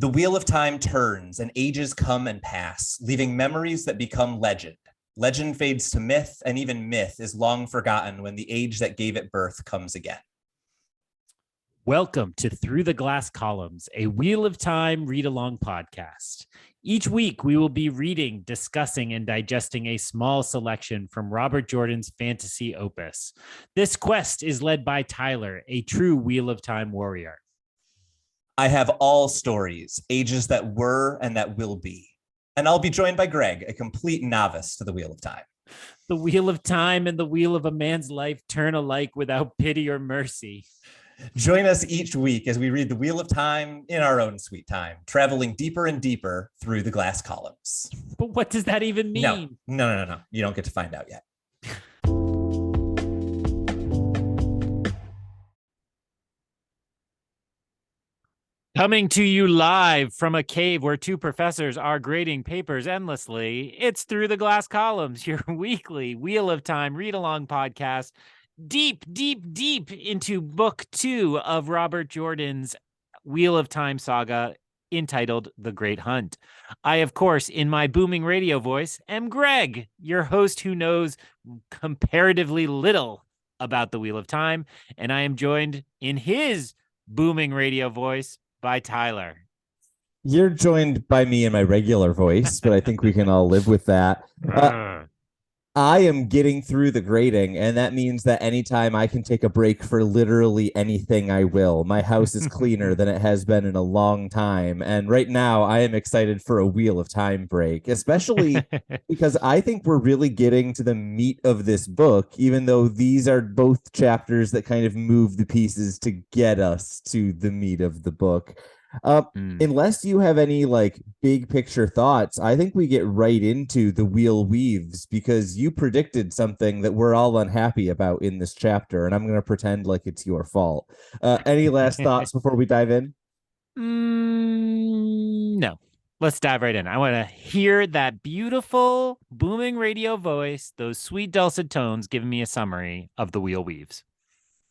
The wheel of time turns and ages come and pass, leaving memories that become legend. Legend fades to myth, and even myth is long forgotten when the age that gave it birth comes again. Welcome to Through the Glass Columns, a Wheel of Time read-along podcast. Each week, we will be reading, discussing, and digesting a small selection from Robert Jordan's fantasy opus. This quest is led by Tyler, a true Wheel of Time warrior. I have all stories, ages that were and that will be. And I'll be joined by Greg, a complete novice to the Wheel of Time. The Wheel of Time and the wheel of a man's life turn alike without pity or mercy. Join us each week as we read the Wheel of Time in our own sweet time, traveling deeper and deeper through the glass columns. But what does that even mean? No. You don't get to find out yet. Coming to you live from a cave where two professors are grading papers endlessly, it's Through the Glass Columns, your weekly Wheel of Time read-along podcast, deep into book 2 of Robert Jordan's Wheel of Time saga entitled The Great Hunt. I, of course, in my booming radio voice, am Greg, your host who knows comparatively little about the Wheel of Time, and I am joined in his booming radio voice by Tyler. You're joined by me in my regular voice, but I think we can all live with that. I am getting through the grading, and that means that anytime I can take a break for literally anything, I will. My house is cleaner than it has been in a long time, and right now I am excited for a Wheel of Time break, especially because I think we're really getting to the meat of this book, even though these are both chapters that kind of move the pieces to get us to the meat of the book. Unless you have any big picture thoughts, I think we get right into the wheel weaves, because you predicted something that we're all unhappy about in this chapter, and I'm going to pretend like it's your fault. Any last thoughts before we dive in? No. Let's dive right in. I want to hear that beautiful booming radio voice, those sweet dulcet tones giving me a summary of the wheel weaves.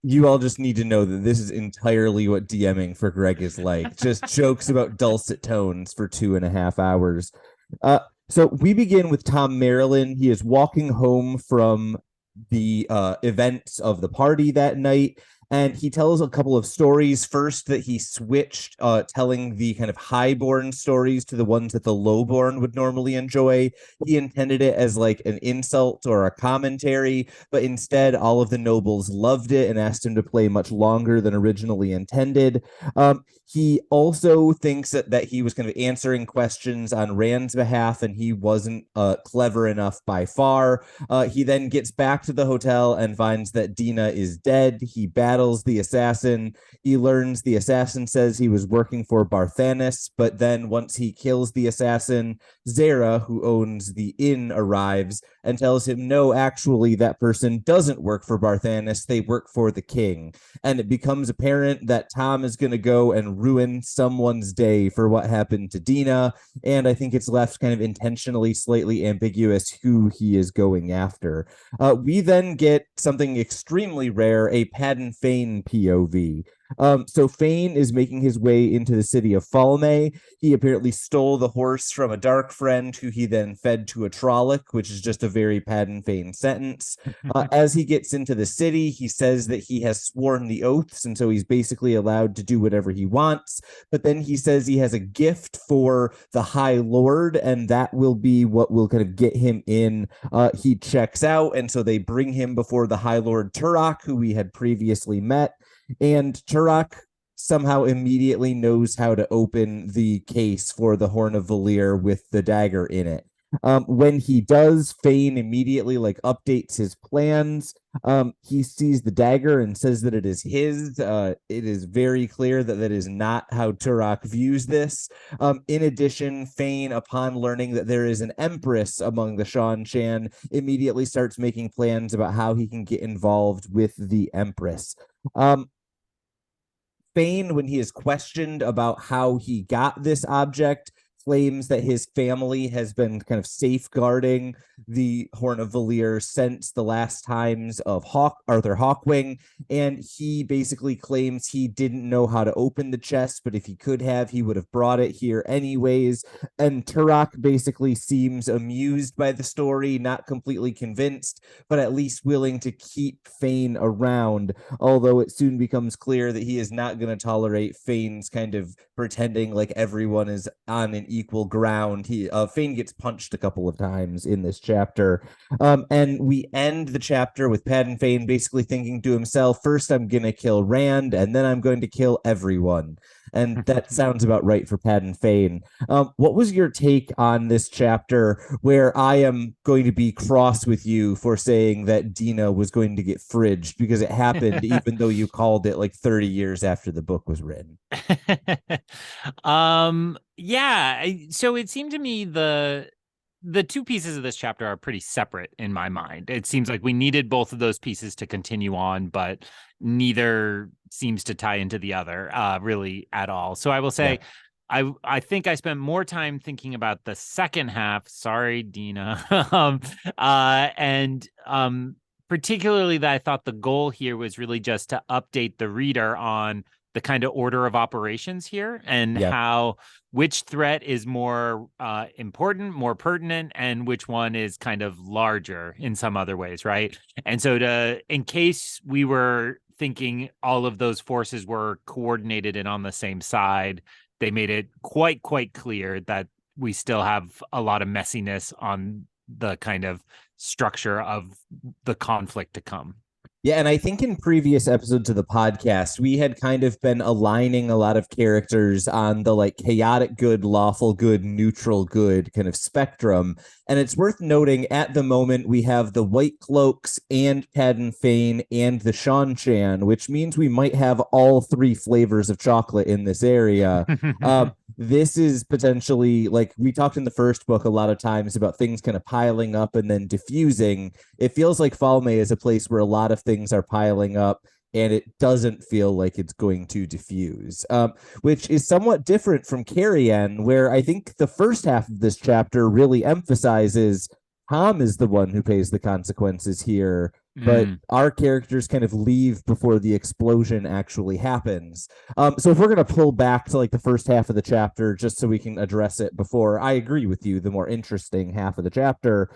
You all just need to know that this is entirely what DMing for Greg is like. Just jokes about dulcet tones for 2.5 hours. So we begin with Tom Marilyn. He is walking home from the events of the party that night, and he tells a couple of stories. First, that he switched telling the kind of highborn stories to the ones that the lowborn would normally enjoy. He intended it as like an insult or a commentary, but instead all of the nobles loved it and asked him to play much longer than originally intended. He also thinks that he was kind of answering questions on Rand's behalf, and he wasn't clever enough by far. He then gets back to the hotel and finds that Dina is dead. He battles the assassin. He learns the assassin says he was working for Barthanes, but then once he kills the assassin, Zara, who owns the inn, arrives and tells him, no, actually, that person doesn't work for Barthanes. They work for the king. And it becomes apparent that Tom is going to go and ruin someone's day for what happened to Dina. And I think it's left kind of intentionally slightly ambiguous who he is going after. We then get something extremely rare, a Padden Fane POV. So Fane is making his way into the city of Falme. He apparently stole the horse from a dark friend who he then fed to a Trolloc, which is just a very Padden Fane sentence. As he gets into the city, he says that he has sworn the oaths, and so he's basically allowed to do whatever he wants. But then he says he has a gift for the High Lord, and that will be what will kind of get him in. He checks out, and so they bring him before the High Lord Turok, who we had previously met. And Turok somehow immediately knows how to open the case for the Horn of Valir with the dagger in it. When he does, Fane immediately updates his plans. He sees the dagger and says that it is his. It is very clear that that is not how Turok views this. In addition, Fane, upon learning that there is an empress among the Seanchan, immediately starts making plans about how he can get involved with the empress. Fane, when he is questioned about how he got this object, claims that his family has been kind of safeguarding the Horn of Valir since the last times of Arthur Hawkwing, and he basically claims he didn't know how to open the chest, but if he could have, he would have brought it here anyways. And Turok basically seems amused by the story, not completely convinced, but at least willing to keep Fane around, although it soon becomes clear that he is not going to tolerate Fane's kind of pretending like everyone is on an equal ground. Fane gets punched a couple of times in this chapter. And we end the chapter with Padan Fane basically thinking to himself, first I'm going to kill Rand, and then I'm going to kill everyone. And that sounds about right for Padan Fane. What was your take on this chapter where I am going to be cross with you for saying that Dina was going to get fridged because it happened even though you called it like 30 years after the book was written? So it seemed to me the two pieces of this chapter are pretty separate in my mind. It seems like we needed both of those pieces to continue on, but neither seems to tie into the other really at all. So I will say, I think I spent more time thinking about the second half. Sorry, Dina. Particularly that I thought the goal here was really just to update the reader on the kind of order of operations here and which threat is more important, more pertinent, and which one is kind of larger in some other ways, right? And so in case we were thinking all of those forces were coordinated and on the same side, they made it quite clear that we still have a lot of messiness on the kind of structure of the conflict to come. Yeah, and I think in previous episodes of the podcast, we had kind of been aligning a lot of characters on the like chaotic good, lawful good, neutral good kind of spectrum. And it's worth noting at the moment we have the White Cloaks and Padan Fane and the Seanchan, which means we might have all three flavors of chocolate in this area. This is potentially, like we talked in the first book a lot of times about things kind of piling up and then diffusing. It feels like Falme is a place where a lot of things are piling up and it doesn't feel like it's going to diffuse, which is somewhat different from Carrion, where I think the first half of this chapter really emphasizes Tom is the one who pays the consequences here, but our characters kind of leave before the explosion actually happens. So if we're going to pull back to like the first half of the chapter, just so we can address it before, I agree with you, the more interesting half of the chapter.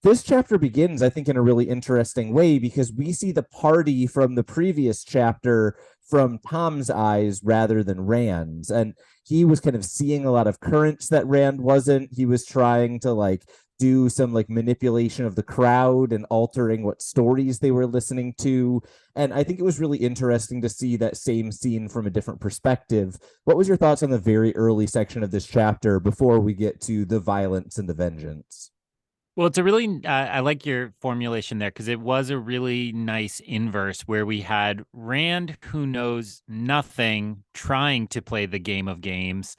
This chapter begins, I think, in a really interesting way because we see the party from the previous chapter from Tom's eyes rather than Rand's. And he was kind of seeing a lot of currents that Rand wasn't. He was trying to like do some like manipulation of the crowd and altering what stories they were listening to. And I think it was really interesting to see that same scene from a different perspective. What was your thoughts on the very early section of this chapter before we get to the violence and the vengeance? Well, it's a really, I like your formulation there because it was a really nice inverse where we had Rand, who knows nothing, trying to play the game of games.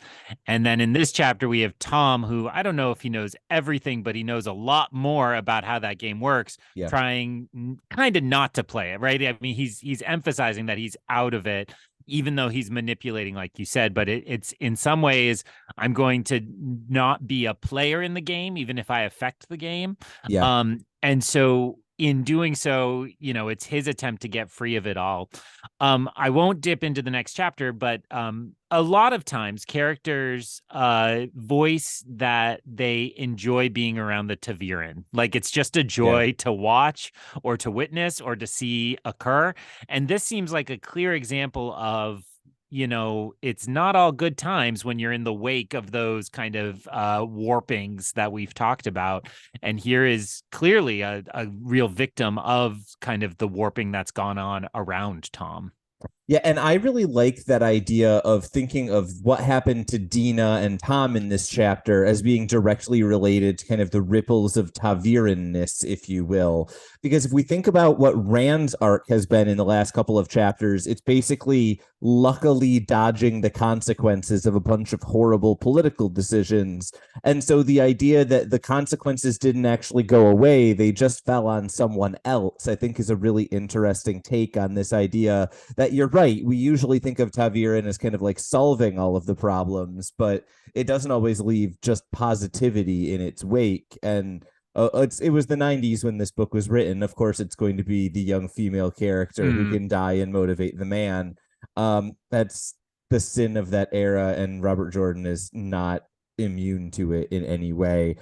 And then in this chapter, we have Tom, who I don't know if he knows everything, but he knows a lot more about how that game works, trying kind of not to play it, right? I mean, he's emphasizing that he's out of it, even though he's manipulating, like you said, but it's in some ways, I'm going to not be a player in the game, even if I affect the game. And so in doing so, you know, it's his attempt to get free of it all. I won't dip into the next chapter, but a lot of times characters voice that they enjoy being around the Taviran. Like it's just a joy to watch or to witness or to see occur. And this seems like a clear example of, you know, it's not all good times when you're in the wake of those kind of warpings that we've talked about. And here is clearly a real victim of kind of the warping that's gone on around Tom. Yeah, and I really like that idea of thinking of what happened to Dina and Tom in this chapter as being directly related to kind of the ripples of Taviranness, if you will. Because if we think about what Rand's arc has been in the last couple of chapters, it's basically luckily dodging the consequences of a bunch of horrible political decisions. And so the idea that the consequences didn't actually go away, they just fell on someone else, I think is a really interesting take on this idea that you're right. right. We usually think of Taviran as kind of like solving all of the problems, but it doesn't always leave just positivity in its wake. And it was the 90s when this book was written. Of course, it's going to be the young female character who can die and motivate the man. That's the sin of that era, and Robert Jordan is not immune to it in any way.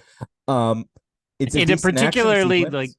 It's a particularly like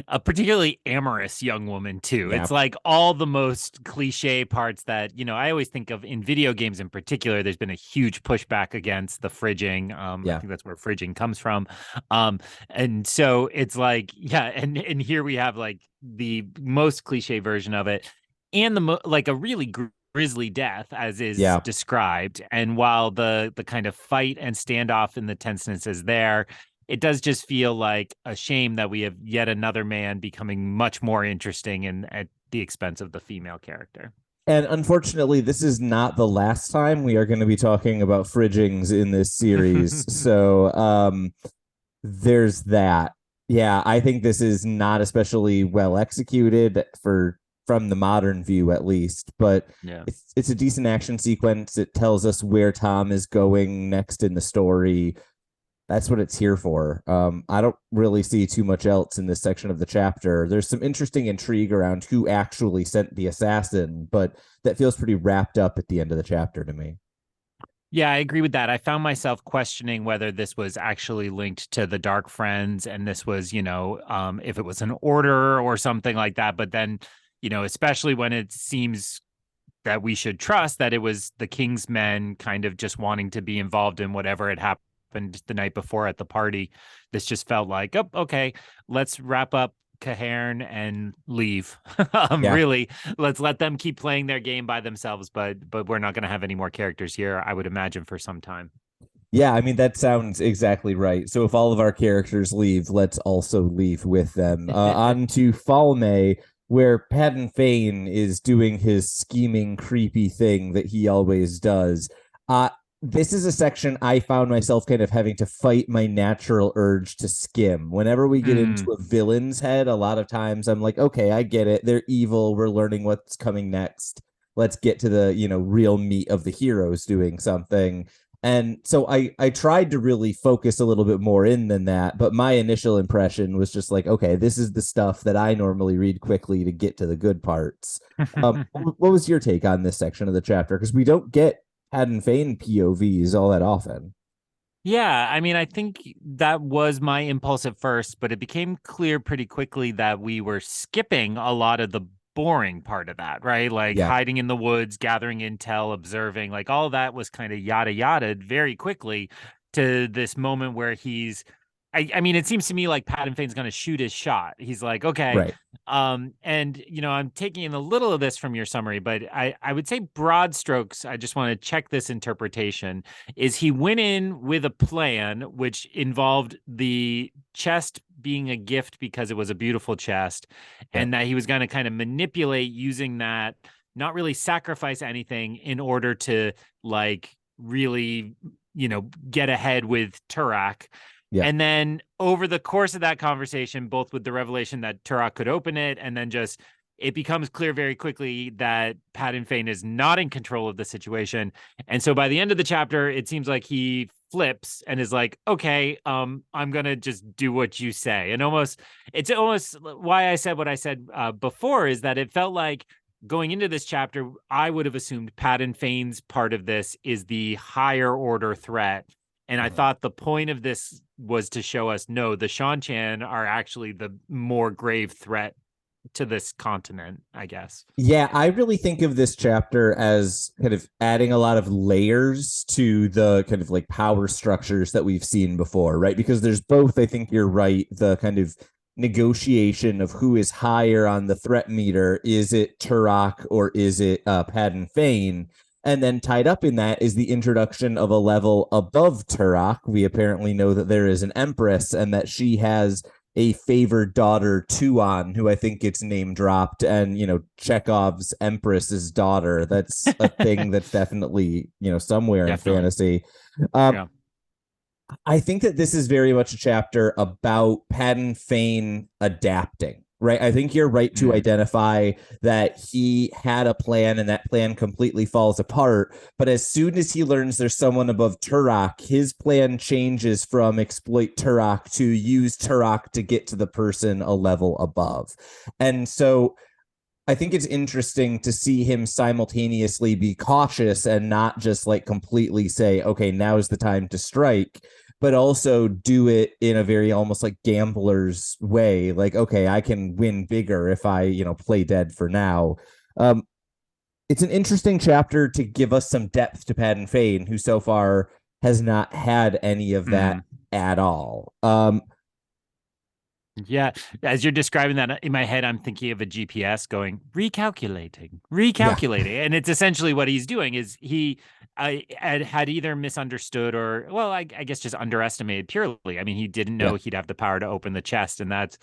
a particularly amorous young woman too. Yeah. It's like all the most cliche parts that, you know, I always think of in video games in particular. There's been a huge pushback against the fridging. I think that's where fridging comes from. And so it's like, yeah. And here we have like the most cliche version of it, and like a really grisly death as is described. And while the kind of fight and standoff in the tenseness is there, it does just feel like a shame that we have yet another man becoming much more interesting and at the expense of the female character. And unfortunately, this is not the last time we are going to be talking about fridgings in this series. So there's that. Yeah, I think this is not especially well executed from the modern view, at least. But it's a decent action sequence. It tells us where Tom is going next in the story. That's what it's here for. I don't really see too much else in this section of the chapter. There's some interesting intrigue around who actually sent the assassin, but that feels pretty wrapped up at the end of the chapter to me. Yeah, I agree with that. I found myself questioning whether this was actually linked to the Dark Friends, and this was, you know, if it was an order or something like that. But then, you know, especially when it seems that we should trust that it was the King's men kind of just wanting to be involved in whatever had happened the night before at the party. This just felt like, oh, okay, let's wrap up Cairn and leave. Really, let's let them keep playing their game by themselves, but we're not going to have any more characters here, I would imagine, for some time. Yeah, I mean, that sounds exactly right. So if all of our characters leave, let's also leave with them. On to Falme, where Padan Fain is doing his scheming, creepy thing that he always does. This is a section I found myself kind of having to fight my natural urge to skim. Whenever we get into a villain's head, a lot of times I'm like, okay, I get it. They're evil. We're learning what's coming next. Let's get to the, you know, real meat of the heroes doing something. And so I tried to really focus a little bit more in than that. But my initial impression was just like, okay, this is the stuff that I normally read quickly to get to the good parts. What was your take on this section of the chapter? Because we don't get Padan Fain POVs all that often. Yeah, I mean, I think that was my impulse at first, but it became clear pretty quickly that we were skipping a lot of the boring part of that, right? Like hiding in the woods, gathering intel, observing, like all that was kind of yada yada very quickly to this moment where he's I mean, it seems to me like Padan Fain's going to shoot his shot. He's like, okay. Right. And, you know, I'm taking in a little of this from your summary, but I would say broad strokes, I just want to check this interpretation, is he went in with a plan which involved the chest being a gift because it was a beautiful chest, and that he was going to kind of manipulate using that, not really sacrifice anything in order to like really, you know, get ahead with Turak. Yeah. And then over the course of that conversation, both with the revelation that Turak could open it, and then just it becomes clear very quickly that Padan Fain is not in control of the situation. And so by the end of the chapter, it seems like he flips and is like, okay, I'm going to just do what you say. And it's almost why I said what I said before, is that it felt like going into this chapter, I would have assumed Padan Fain's part of this is the higher order threat. And I thought the point of this was to show us, no, the Seanchan are actually the more grave threat to this continent, I guess. Yeah, I really think of this chapter as kind of adding a lot of layers to the kind of like power structures that we've seen before, right? Because there's both, I think you're right, the kind of negotiation of who is higher on the threat meter. Is it Turak or is it Padan Fain? And then tied up in that is the introduction of a level above Turak. We apparently know that there is an empress and that she has a favored daughter, Tuon, who I think gets name dropped. And, you know, Chekhov's empress's daughter. That's a thing that's definitely, you know, somewhere in fantasy. I think that this is very much a chapter about Padan Fain adapting, right? I think you're right to Mm. identify that he had a plan and that plan completely falls apart. But as soon as he learns there's someone above Turok, his plan changes from exploit Turok to use Turok to get to the person a level above. And so I think it's interesting to see him simultaneously be cautious and not just like completely say, okay, now is the time to strike, but also do it in a very almost like gambler's way. Like, okay, I can win bigger if I, play dead for now. It's an interesting chapter to give us some depth to Padden Fane, who so far has not had any of that at all. Yeah, as you're describing that in my head, I'm thinking of a GPS going recalculating, and it's essentially what he's doing is he had either misunderstood or, well, I guess just underestimated purely. I mean, he didn't know he'd have the power to open the chest, and that's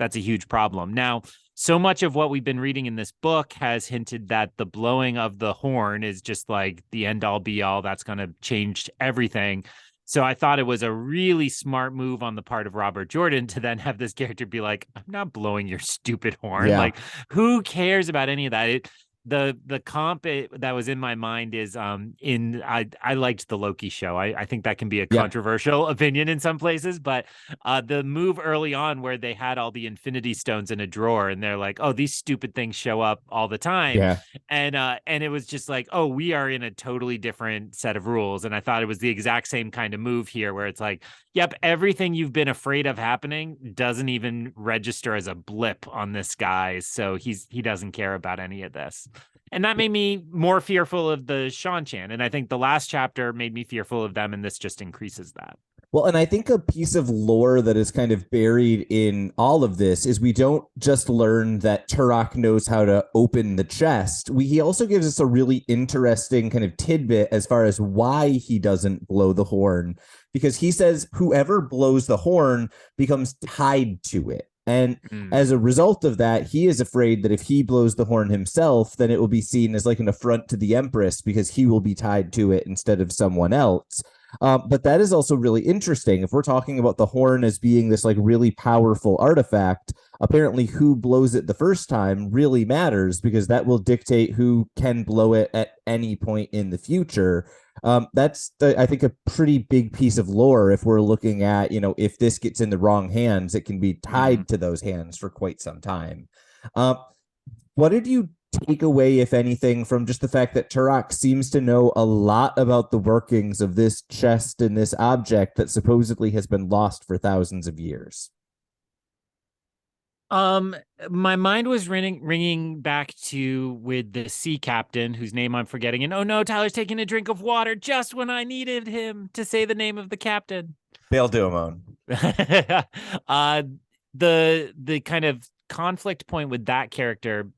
a huge problem. Now, so much of what we've been reading in this book has hinted that the blowing of the horn is just like the end all be all. That's going to change everything. So I thought it was a really smart move on the part of Robert Jordan to then have this character be like, I'm not blowing your stupid horn. Yeah. Like, who cares about any of that? The comp that was in my mind is I liked the Loki show. I think that can be a controversial opinion in some places, but the move early on where they had all the Infinity Stones in a drawer and they're like, oh, these stupid things show up all the time. Yeah. And it was just like, oh, we are in a totally different set of rules. And I thought it was the exact same kind of move here where it's like, yep, everything you've been afraid of happening doesn't even register as a blip on this guy. So he doesn't care about any of this. And that made me more fearful of the Seanchan. And I think the last chapter made me fearful of them. And this just increases that. Well, and I think a piece of lore that is kind of buried in all of this is we don't just learn that Turok knows how to open the chest. He also gives us a really interesting kind of tidbit as far as why he doesn't blow the horn, because he says whoever blows the horn becomes tied to it. And as a result of that, he is afraid that if he blows the horn himself, then it will be seen as like an affront to the Empress because he will be tied to it instead of someone else. But that is also really interesting. If we're talking about the horn as being this like really powerful artifact, apparently who blows it the first time really matters because that will dictate who can blow it at any point in the future. That's, I think, a pretty big piece of lore if we're looking at, if this gets in the wrong hands, it can be tied to those hands for quite some time. What did you take away, if anything, from just the fact that Turok seems to know a lot about the workings of this chest and this object that supposedly has been lost for thousands of years? My mind was ringing back to with the sea captain whose name I'm forgetting. And oh no, Tyler's taking a drink of water just when I needed him to say the name of the captain. Bail Duamon. The kind of conflict point with that character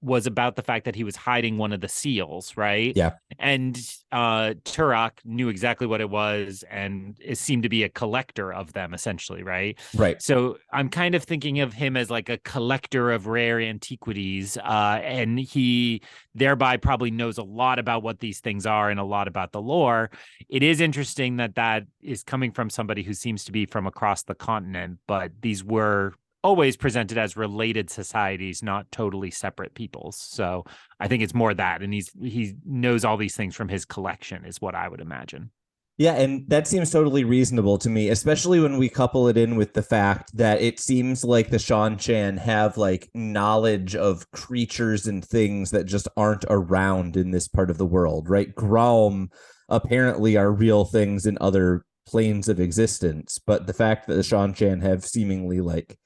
was about the fact that he was hiding one of the seals, right? Yeah. And Turok knew exactly what it was and it seemed to be a collector of them, essentially, right? Right. So I'm kind of thinking of him as like a collector of rare antiquities, and he thereby probably knows a lot about what these things are and a lot about the lore. It is interesting that is coming from somebody who seems to be from across the continent, but these were always presented as related societies, not totally separate peoples. So I think it's more that, and he knows all these things from his collection is what I would imagine. Yeah, and that seems totally reasonable to me, especially when we couple it in with the fact that it seems like the Seanchan have like knowledge of creatures and things that just aren't around in this part of the world, right? Graum apparently are real things in other planes of existence, but the fact that the Seanchan have seemingly like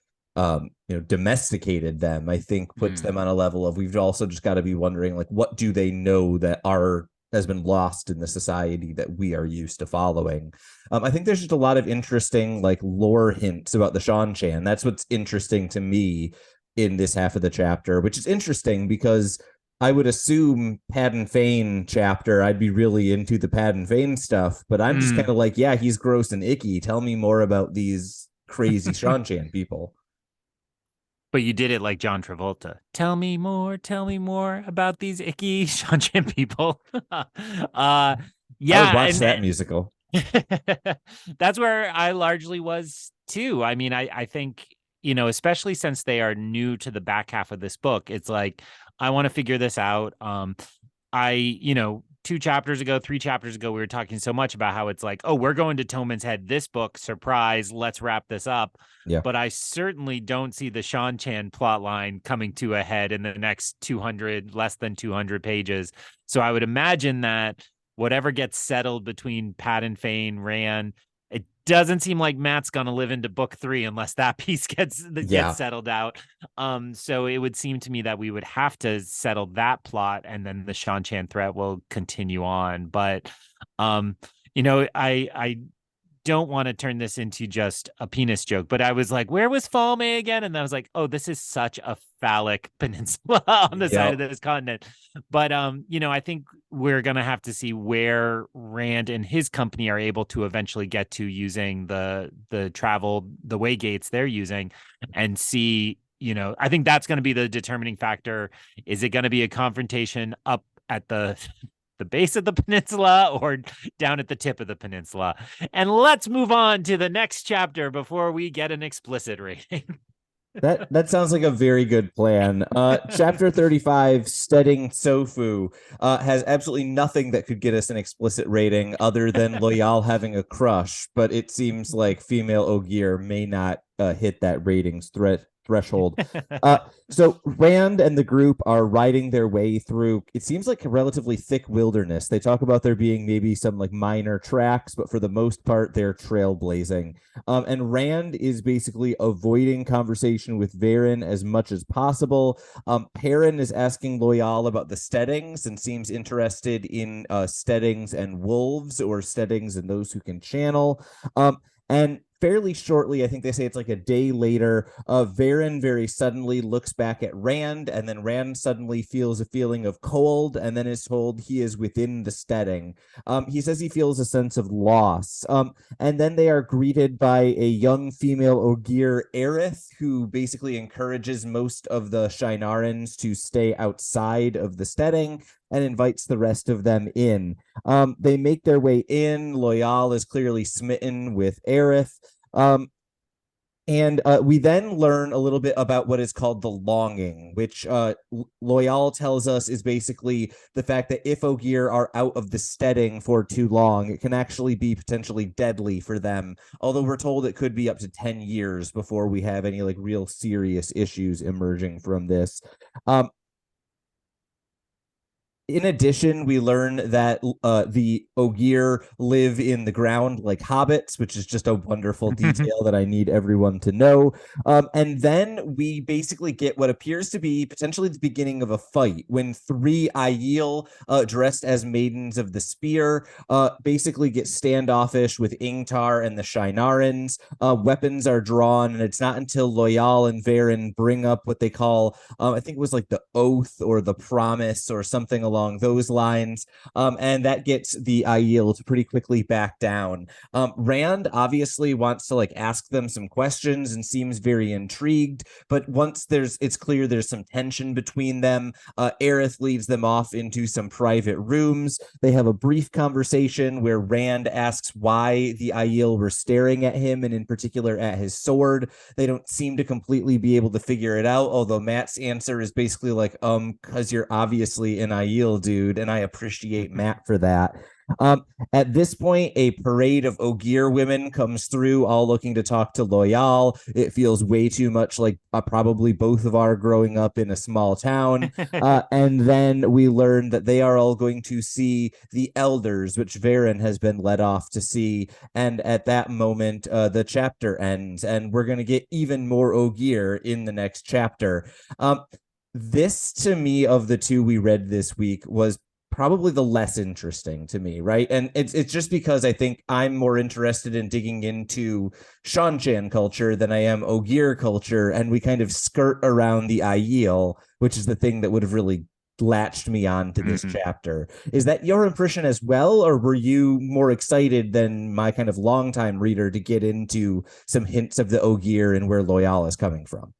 domesticated them, I think puts them on a level of we've also just got to be wondering like what do they know that has been lost in the society that we are used to following. I think there's just a lot of interesting like lore hints about the Seanchan. That's what's interesting to me in this half of the chapter, which is interesting because I would assume Padden Fane chapter, I'd be really into the Padden Fane stuff, but I'm just kind of like, yeah, he's gross and icky. Tell me more about these crazy Seanchan people. But you did it like John Travolta. Tell me more about these icky Seanchan people. Yeah, I would watch that musical. That's where I largely was too. I mean, I think especially since they are new to the back half of this book, it's like, I want to figure this out. I 3 chapters ago, we were talking so much about how it's like, oh, we're going to Toman's Head this book, surprise, let's wrap this up. Yeah. But I certainly don't see the Seanchan plot line coming to a head in the next less than 200 pages. So I would imagine that whatever gets settled between Pat and Fane, Rand, it doesn't seem like Matt's going to live into book 3 unless that piece gets settled out. So it would seem to me that we would have to settle that plot, and then the Seanchan threat will continue on. But I don't want to turn this into just a penis joke, but I was like, where was Falme again? And I was like, oh, this is such a phallic peninsula on the side of this continent. But I think we're gonna have to see where Rand and his company are able to eventually get to using the way gates they're using, and see, I think that's going to be the determining factor. Is it going to be a confrontation up at the base of the peninsula or down at the tip of the peninsula? And let's move on to the next chapter before we get an explicit rating. That sounds like a very good plan. Chapter 35, Stedding Tsofu, has absolutely nothing that could get us an explicit rating other than Loial having a crush, but it seems like female Ogier may not hit that ratings threshold. So Rand and the group are riding their way through, it seems like, a relatively thick wilderness. They talk about there being maybe some like minor tracks, but for the most part, they're trailblazing. And Rand is basically avoiding conversation with Varen as much as possible. Perrin is asking Loial about the Steddings and seems interested in Steddings and wolves, or Steddings and those who can channel. And fairly shortly, I think they say it's like a day later, Varen very suddenly looks back at Rand, and then Rand suddenly feels a feeling of cold, and then is told he is within the steading. He says he feels a sense of loss. And then they are greeted by a young female Ogier, Aerith, who basically encourages most of the Shinarans to stay outside of the steading and invites the rest of them in. They make their way in. Loial is clearly smitten with Aerith. And we then learn a little bit about what is called the longing, which Loial tells us is basically the fact that if Ogier are out of the steading for too long, it can actually be potentially deadly for them. Although we're told it could be up to 10 years before we have any like real serious issues emerging from this. In addition, we learn that the Ogier live in the ground like hobbits, which is just a wonderful detail that I need everyone to know. And then we basically get what appears to be potentially the beginning of a fight when 3 Aiel, dressed as Maidens of the Spear, basically get standoffish with Ingtar and the Shinarans. Weapons are drawn, and it's not until Loial and Varen bring up what they call, I think it was like the oath or the promise or something along those lines, and that gets the Aiel to pretty quickly back down. Rand obviously wants to like ask them some questions and seems very intrigued, but once it's clear there's some tension between them, Aerith leads them off into some private rooms. They have a brief conversation where Rand asks why the Aiel were staring at him, and in particular at his sword. They don't seem to completely be able to figure it out, although Matt's answer is basically like, because you're obviously an Aiel, dude, and I appreciate Matt for that. At this point, a parade of Ogier women comes through, all looking to talk to Loial. It feels way too much like probably both of our growing up in a small town. And then we learn that they are all going to see the elders, which Varen has been led off to see. And at that moment, the chapter ends, and we're going to get even more Ogier in the next chapter. This, to me, of the two we read this week, was probably the less interesting to me, right? And it's just because I think I'm more interested in digging into Seanchan culture than I am Ogier culture, and we kind of skirt around the Aiel, which is the thing that would have really latched me on to this chapter. Is that your impression as well, or were you more excited than my kind of longtime reader to get into some hints of the Ogier and where Loial is coming from?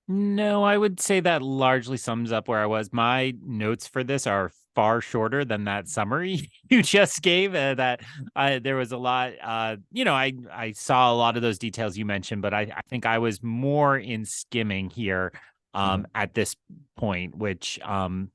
No, I would say that largely sums up where I was. My notes for this are far shorter than that summary you just gave. That there was a lot. I saw a lot of those details you mentioned, but I think I was more in skimming here at this point, which I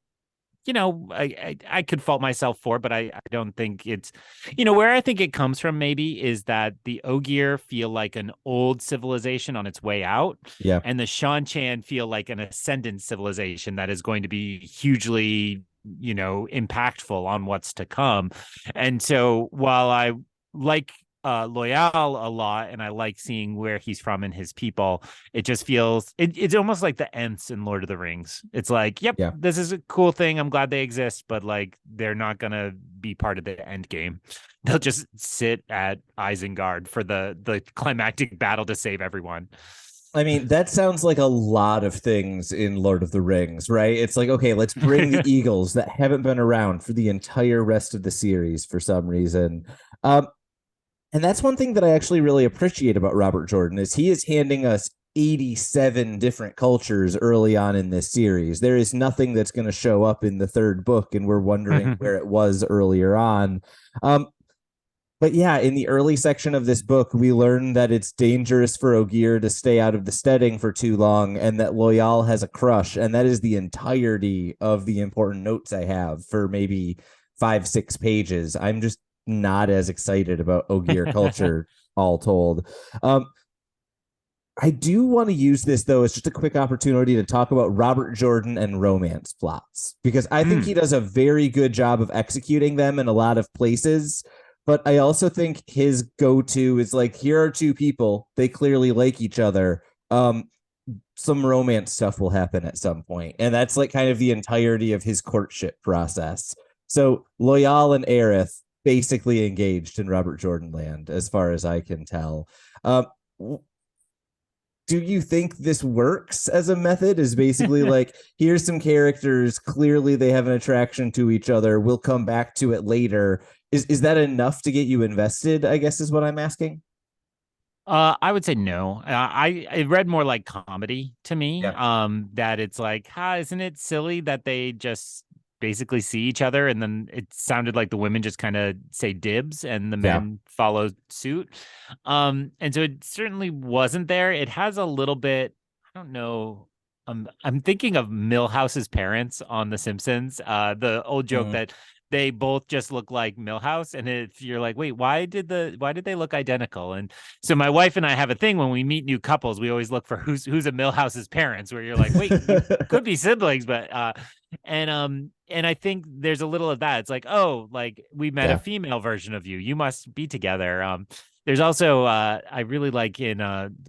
could fault myself for, but I don't think it's, where I think it comes from maybe is that the Ogier feel like an old civilization on its way out. Yeah. And the Seanchan feel like an ascendant civilization that is going to be hugely, impactful on what's to come. And so while I like Loial a lot, and I like seeing where he's from and his people, it just feels it's almost like the Ents in Lord of the Rings. It's like, yep, Yeah. this is a cool thing. I'm glad they exist, but like they're not gonna be part of the end game. They'll just sit at Isengard for the climactic battle to save everyone. I mean, that sounds like a lot of things in Lord of the Rings, right? It's like, okay, let's bring the Eagles that haven't been around for the entire rest of the series for some reason. And that's one thing that I actually really appreciate about Robert Jordan is he is handing us 87 different cultures early on in this series. There is nothing that's going to show up in the third book, and we're wondering where it was earlier on. But yeah, in the early section of this book, we learn that it's dangerous for Ogier to stay out of the steading for too long, and that Loial has a crush. And that is the entirety of the important notes I have for maybe 5-6 pages. I'm just not as excited about Ogier culture, all told. I do want to use this, though, as just a quick opportunity to talk about Robert Jordan and romance plots, because I think he does a very good job of executing them in a lot of places. But I also think his go-to is like, here are two people. They clearly like each other. Some romance stuff will happen at some point. And that's like kind of the entirety of his courtship process. So Loial and Aerith basically engaged in Robert Jordan land, as far as I can tell. Do you think this works as a method? Is basically like, here's some characters, clearly they have an attraction to each other. We'll come back to it later. Is that enough to get you invested, I guess is what I'm asking? I would say no. I read more like comedy to me. Yeah. That it's like, isn't it silly that they just basically see each other, and then it sounded like the women just kind of say dibs and the men follow suit. And so it certainly wasn't there. It has a little bit, I don't know. I'm thinking of Milhouse's parents on The Simpsons. The old joke that they both just look like Milhouse, and if you're like, wait, why did they look identical? And so my wife and I have a thing when we meet new couples, we always look for who's a Milhouse's parents, where you're like, wait, you could be siblings, but and I think there's a little of that. It's like, oh, like we met a female version of you. You must be together. There's also I really like in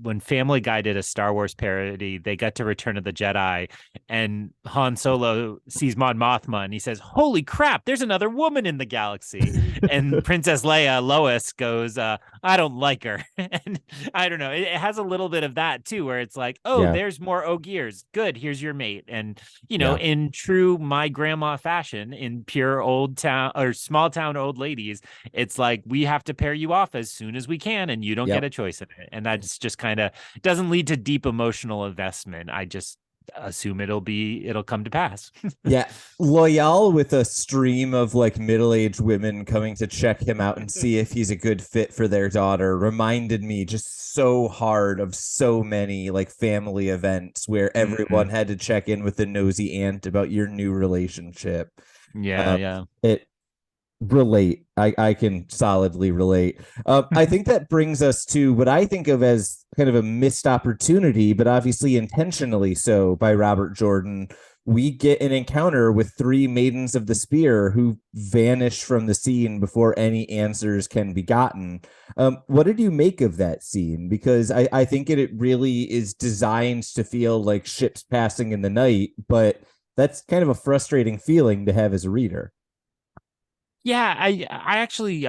when Family Guy did a Star Wars parody, they got to Return of the Jedi, and Han Solo sees Mon Mothma and he says, "Holy crap, there's another woman in the galaxy." And Princess Leia, Lois, goes, "I don't like her." And I don't know. It has a little bit of that too, where it's like, oh, there's more Ogiers. Good, here's your mate. And in true my grandma fashion, in pure old town or small town old ladies, it's like we have to pair you off as soon as we can, and you don't get a choice in it. And that's just kind of doesn't lead to deep emotional investment. I just assume it'll come to pass. Yeah. Loial with a stream of like middle-aged women coming to check him out and see if he's a good fit for their daughter reminded me just so hard of so many like family events where everyone had to check in with the nosy aunt about your new relationship. It relate. I can solidly relate. I think that brings us to what I think of as kind of a missed opportunity, but obviously intentionally so by Robert Jordan. We get an encounter with 3 maidens of the spear who vanish from the scene before any answers can be gotten. What did you make of that scene? Because I think it really is designed to feel like ships passing in the night, but that's kind of a frustrating feeling to have as a reader. Yeah, I actually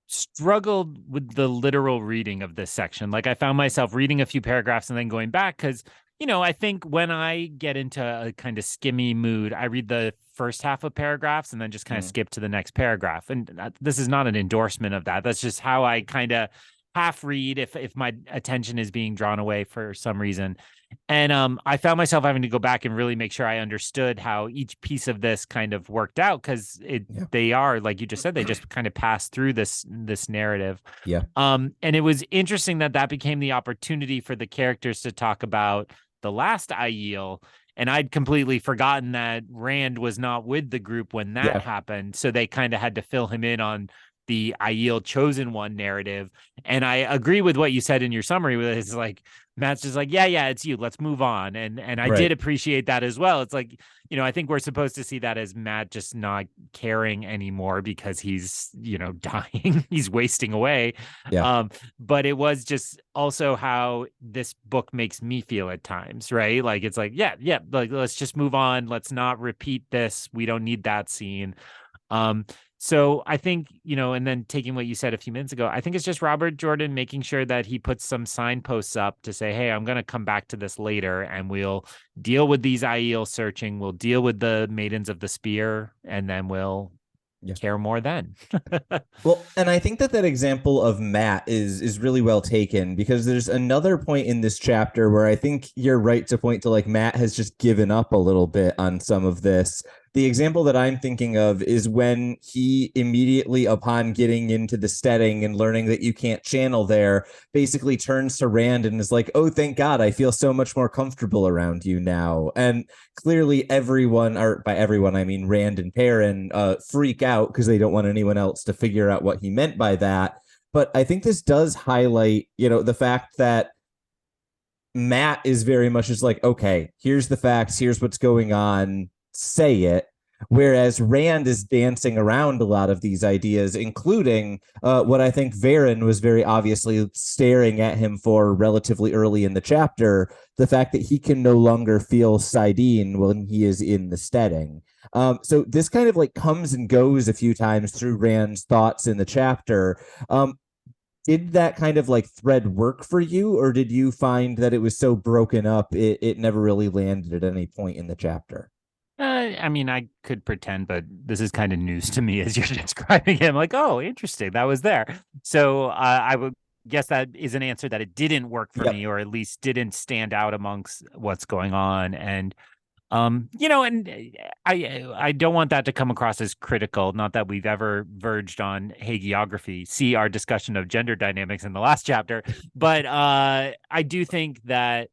struggled with the literal reading of this section. Like I found myself reading a few paragraphs and then going back because, I think when I get into a kind of skimmy mood, I read the first half of paragraphs and then just kind of skip to the next paragraph. And this is not an endorsement of that. That's just how I kind of half read if my attention is being drawn away for some reason. And I found myself having to go back and really make sure I understood how each piece of this kind of worked out, because they are, like you just said, they just kind of pass through this narrative. Yeah. And it was interesting that became the opportunity for the characters to talk about the last Aiel. And I'd completely forgotten that Rand was not with the group when that happened. So they kind of had to fill him in on the Aiel chosen one narrative. And I agree with what you said in your summary, with it's like Matt's just like, yeah, it's you. Let's move on. And I did appreciate that as well. It's like, I think we're supposed to see that as Matt just not caring anymore because he's, dying. He's wasting away. Yeah. But it was just also how this book makes me feel at times, right? Like, it's like, yeah, like, let's just move on. Let's not repeat this. We don't need that scene. So I think, and then taking what you said a few minutes ago, I think it's just Robert Jordan making sure that he puts some signposts up to say, hey, I'm going to come back to this later and we'll deal with these Aiel searching. We'll deal with the Maidens of the Spear, and then we'll care more then. Well, and I think that example of Matt is really well taken, because there's another point in this chapter where I think you're right to point to, like, Matt has just given up a little bit on some of this. The example that I'm thinking of is when he immediately, upon getting into the steading and learning that you can't channel there, basically turns to Rand and is like, oh, thank God, I feel so much more comfortable around you now. And clearly everyone, or by everyone, I mean Rand and Perrin, freak out because they don't want anyone else to figure out what he meant by that. But I think this does highlight, the fact that Matt is very much just like, okay, here's the facts, here's what's going on, say it. Whereas Rand is dancing around a lot of these ideas, including what I think Varen was very obviously staring at him for relatively early in the chapter, the fact that he can no longer feel saidin when he is in the steading. So this kind of like comes and goes a few times through Rand's thoughts in the chapter. Did that kind of like thread work for you, or did you find that it was so broken up it never really landed at any point in the chapter? I mean, I could pretend, but this is kind of news to me as you're describing him. Like, oh, interesting, that was there. So I would guess that is an answer that it didn't work for me, or at least didn't stand out amongst what's going on. And and I don't want that to come across as critical. Not that we've ever verged on hagiography. See our discussion of gender dynamics in the last chapter. But I do think that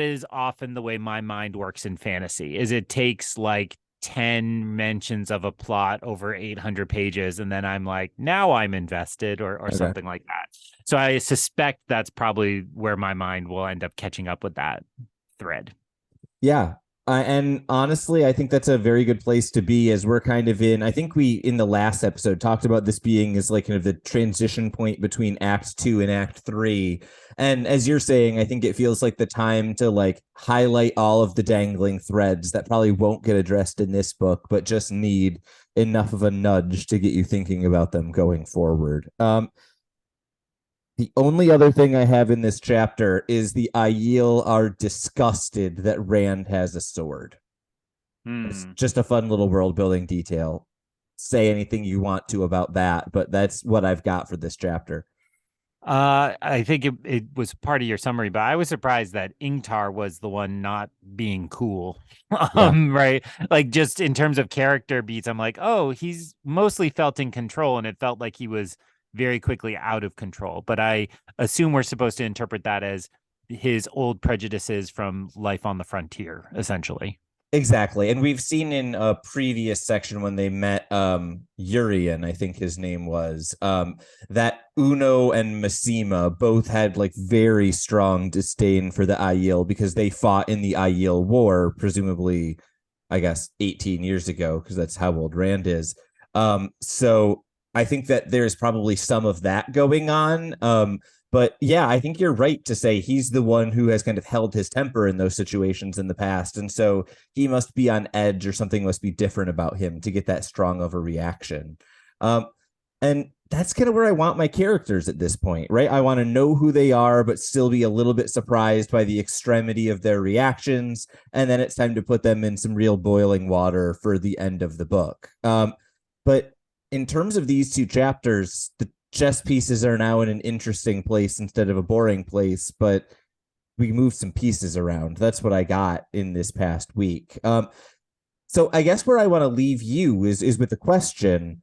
is often the way my mind works in fantasy, is it takes like 10 mentions of a plot over 800 pages. And then I'm like, now I'm invested, or something like that. So I suspect that's probably where my mind will end up catching up with that thread. Yeah. And honestly, I think that's a very good place to be, as we're kind of in, I think we, in the last episode, talked about this being as like kind of the transition point between Act 2 and Act 3. And as you're saying, I think it feels like the time to like highlight all of the dangling threads that probably won't get addressed in this book, but just need enough of a nudge to get you thinking about them going forward. The only other thing I have in this chapter is the Aiel are disgusted that Rand has a sword. It's just a fun little world building detail. Say anything you want to about that, but that's what I've got for this chapter. I think it was part of your summary, but I was surprised that Ingtar was the one not being cool. Right? Like, just in terms of character beats, I'm like, oh, he's mostly felt in control, and it felt like he was very quickly out of control. But I assume we're supposed to interpret that as his old prejudices from life on the frontier, essentially. Exactly. And we've seen in a previous section when they met Urian, I think his name was, that Uno and Massima both had like very strong disdain for the Aiel because they fought in the Aiel War, presumably, I guess, 18 years ago, because that's how old Rand is. So I think that there's probably some of that going on. But yeah, I think you're right to say he's the one who has kind of held his temper in those situations in the past. And so he must be on edge, or something must be different about him to get that strong of a reaction. And that's kind of where I want my characters at this point, right? I want to know who they are, but still be a little bit surprised by the extremity of their reactions. And then it's time to put them in some real boiling water for the end of the book. But in terms of these two chapters, the chess pieces are now in an interesting place instead of a boring place, but we moved some pieces around. That's what I got in this past week. So I guess where I want to leave you is with the question.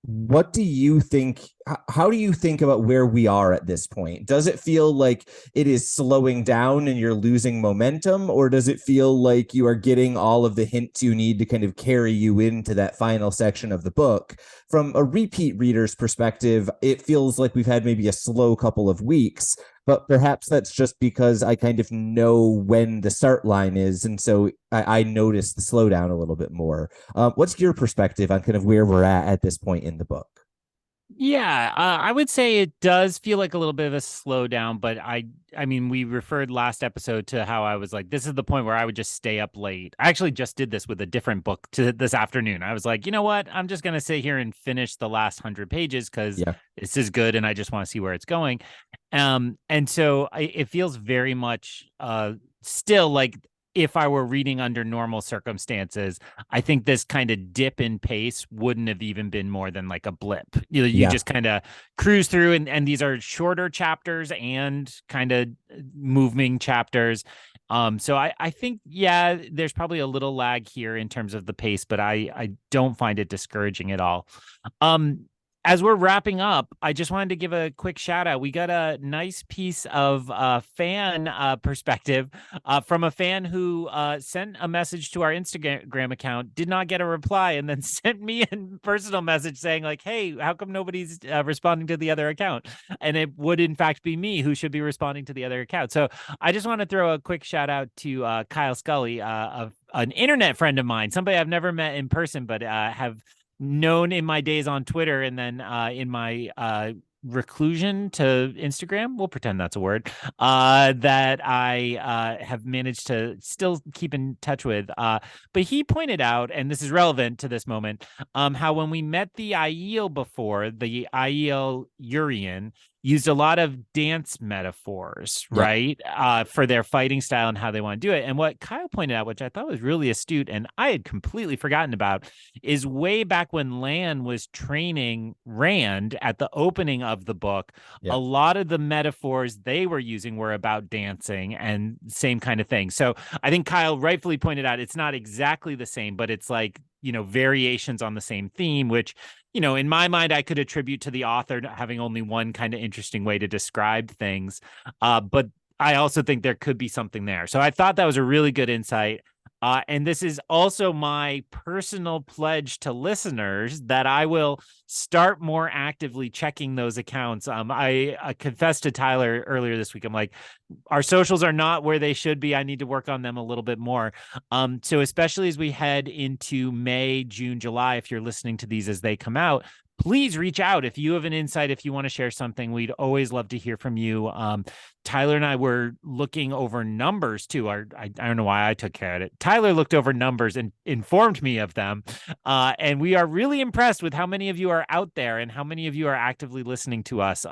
What do you think? How do you think about where we are at this point? Does it feel like it is slowing down and you're losing momentum, or does it feel like you are getting all of the hints you need to kind of carry you into that final section of the book? From a repeat reader's perspective, it feels like we've had maybe a slow couple of weeks, but perhaps that's just because I kind of know when the start line is, and so I notice the slowdown a little bit more. What's your perspective on kind of where we're at this point in the book? Yeah, I would say it does feel like a little bit of a slowdown, but I mean, we referred last episode to how I was like, this is the point where I would just stay up late. I actually just did this with a different book to this afternoon. I was like, you know what? I'm just going to sit here and finish the last 100 pages because this is good and I just want to see where it's going. And so it feels very much still like if I were reading under normal circumstances, I think this kind of dip in pace wouldn't have even been more than like a blip. You just kind of cruise through, and these are shorter chapters and kind of moving chapters. So I think, there's probably a little lag here in terms of the pace, but I don't find it discouraging at all. As we're wrapping up, I just wanted to give a quick shout out. We got a nice piece of fan perspective from a fan who sent a message to our Instagram account, did not get a reply, and then sent me a personal message saying like, hey, how come nobody's responding to the other account? And it would in fact be me who should be responding to the other account. So I just want to throw a quick shout out to Kyle Scully, an internet friend of mine, somebody I've never met in person, but have known in my days on Twitter, and then in my reclusion to Instagram, we'll pretend that's a word, that I have managed to still keep in touch with. But he pointed out, and this is relevant to this moment, how when we met the Aiel before, the Aiel Urian used a lot of dance metaphors, right? For their fighting style and how they want to do it. And what Kyle pointed out, which I thought was really astute and I had completely forgotten about, is way back when Lan was training Rand at the opening of the book, a lot of the metaphors they were using were about dancing and same kind of thing. So I think Kyle rightfully pointed out it's not exactly the same, but it's like, variations on the same theme, which, in my mind, I could attribute to the author having only one kind of interesting way to describe things. But I also think there could be something there. So I thought that was a really good insight. And this is also my personal pledge to listeners that I will start more actively checking those accounts. I confessed to Tyler earlier this week. I'm like, our socials are not where they should be. I need to work on them a little bit more. So especially as we head into May, June, July, if you're listening to these as they come out, please reach out if you have an insight, if you want to share something. We'd always love to hear from you. Tyler and I were looking over numbers too. I don't know why I took care of it. Tyler looked over numbers and informed me of them. And we are really impressed with how many of you are out there and how many of you are actively listening to us.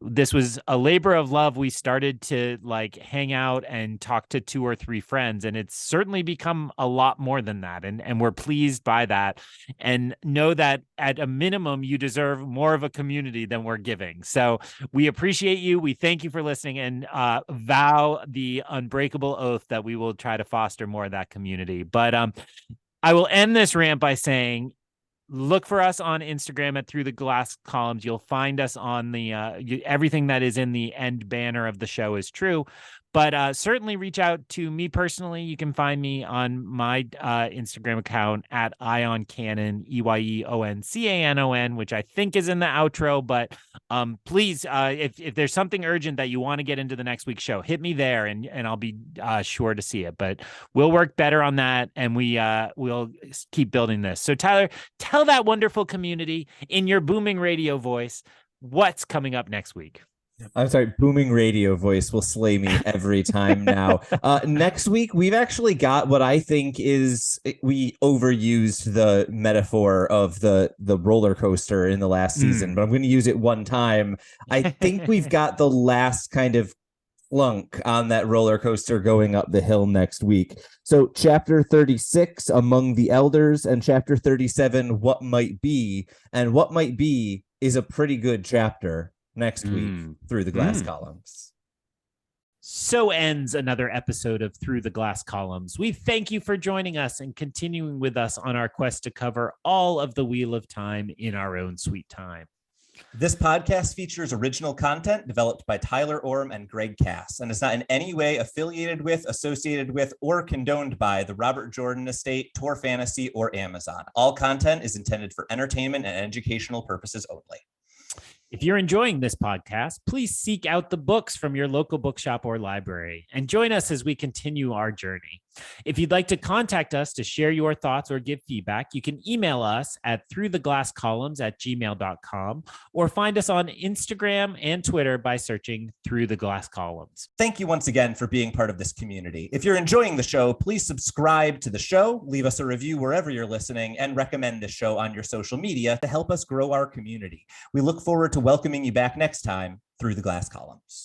This was a labor of love. We started to like hang out and talk to 2 or 3 friends, and it's certainly become a lot more than that. And we're pleased by that, and know that at a minimum, you deserve more of a community than we're giving. So we appreciate you. We thank you for listening, and vow the unbreakable oath that we will try to foster more of that community. But I will end this rant by saying, look for us on Instagram at Through the Glass Columns. You'll find us on the everything that is in the end banner of the show is true. But certainly reach out to me personally. You can find me on my Instagram account at IonCanon, EYEONCANON, which I think is in the outro. But please, if there's something urgent that you want to get into the next week's show, hit me there, and I'll be sure to see it. But we'll work better on that, and we'll keep building this. So Tyler, tell that wonderful community in your booming radio voice what's coming up next week. I'm sorry, booming radio voice will slay me every time now. Next week, we've actually got what I think is, we overused the metaphor of the roller coaster in the last season, but I'm going to use it one time. I think we've got the last kind of clunk on that roller coaster going up the hill next week. So chapter 36, Among the Elders, and chapter 37, What Might Be. And what might be is a pretty good chapter next week through the glass columns. So ends another episode of Through the Glass Columns. We thank you for joining us and continuing with us on our quest to cover all of the Wheel of Time in our own sweet time. This podcast features original content developed by Tyler Orm and Greg Cass and is not in any way affiliated with, associated with, or condoned by the Robert Jordan Estate, Tor Fantasy, or Amazon. All content is intended for entertainment and educational purposes only. If you're enjoying this podcast, please seek out the books from your local bookshop or library and join us as we continue our journey. If you'd like to contact us to share your thoughts or give feedback, you can email us at throughtheglasscolumns@gmail.com or find us on Instagram and Twitter by searching Through the Glass Columns. Thank you once again for being part of this community. If you're enjoying the show, please subscribe to the show, leave us a review wherever you're listening, and recommend this show on your social media to help us grow our community. We look forward to welcoming you back next time through the Glass Columns.